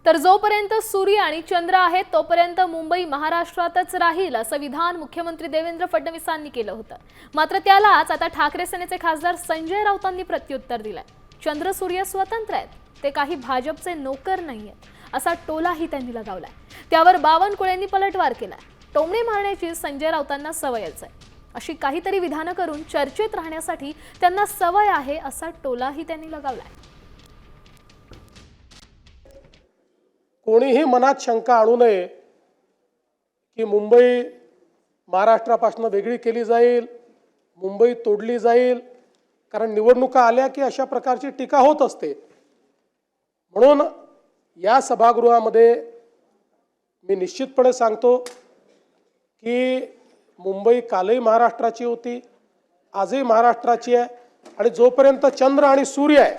तर जोपर्यंत सूर्य आणि चंद्र आहेत तोपर्यंत मुंबई महाराष्ट्रातच राहील असं विधान मुख्यमंत्री देवेंद्र फडणवीसांनी केलं होतं। मात्र त्यालाच आता ठाकरे सेनेचे खासदार संजय राऊतांनी प्रत्युत्तर दिलंय। चंद्र सूर्य स्वतंत्र आहेत, ते काही भाजपचे नोकर नाहीयेत असा टोलाही त्यांनी लगावलाय। त्यावर बावनकुळेंनी पलटवार केलाय। टोमणे मारण्याची संजय राऊतांना सवयच आहे, अशी काहीतरी विधानं करून चर्चेत राहण्यासाठी त्यांना सवय आहे असा टोलाही त्यांनी लगावलाय। कोणीही मनात शंका आणू नये की मुंबई महाराष्ट्रापासून वेगळी केली जाईल, मुंबई तोडली जाईल, कारण निवडणुका आल्या की अशा प्रकारची टीका होत असते। म्हणून या सभागृहामध्ये मी निश्चितपणे सांगतो की मुंबई कालही महाराष्ट्राची होती, आजही महाराष्ट्राची आहे आणि जोपर्यंत चंद्र आणि सूर्य आहे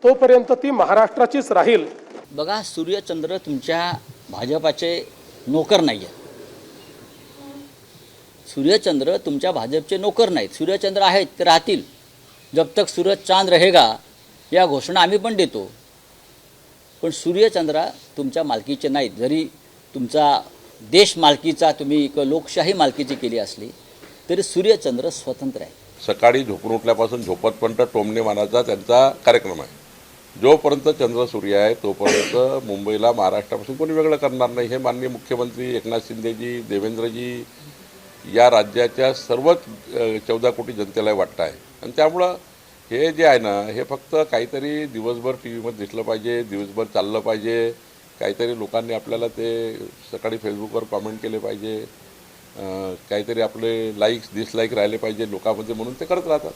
तोपर्यंत ती महाराष्ट्राचीच राहील। बघा, सूर्यचंद्र तुमच्या भाजपाचे नोकर नाही आहेत। सूर्यचंद्र तुमच्या भाजपचे नोकर नाहीत। सूर्यचंद्र आहेत ते राहतील, जब तक सूरज चांद रहेगा या घोषणा आम्ही पण देतो। पण सूर्यचंद्र तुमच्या मालकीचे नाहीत। जरी तुमचा देश मालकीचा तुम्ही लोकशाही मालकीची केली असली तरी सूर्यचंद्र स्वतंत्र आहे। सकाळी झोपून उठल्यापासून झोपतपर्यंत टोमणे मारण्याचा त्यांचा कार्यक्रम आहे। जोपर्यंत चंद्र सूर्य आहे तोपर्यंत मुंबईला महाराष्ट्रापासून कोणी वेगळं करणार नाही, हे माननीय मुख्यमंत्री एकनाथ शिंदेजी, देवेंद्रजी या राज्याच्या सर्वच 14 कोटी जनतेला वाटतं आहे। आणि त्यामुळं हे जे आहे ना, हे फक्त काहीतरी दिवसभर टी व्हीमध्ये दिसलं पाहिजे, दिवसभर चाललं पाहिजे, काहीतरी लोकांनी आपल्याला ते सकाळी फेसबुकवर कॉमेंट केले पाहिजे, काहीतरी आपले लाईक्स डिसलाईक राहिले पाहिजे लोकांमध्ये, म्हणून ते करत राहतात।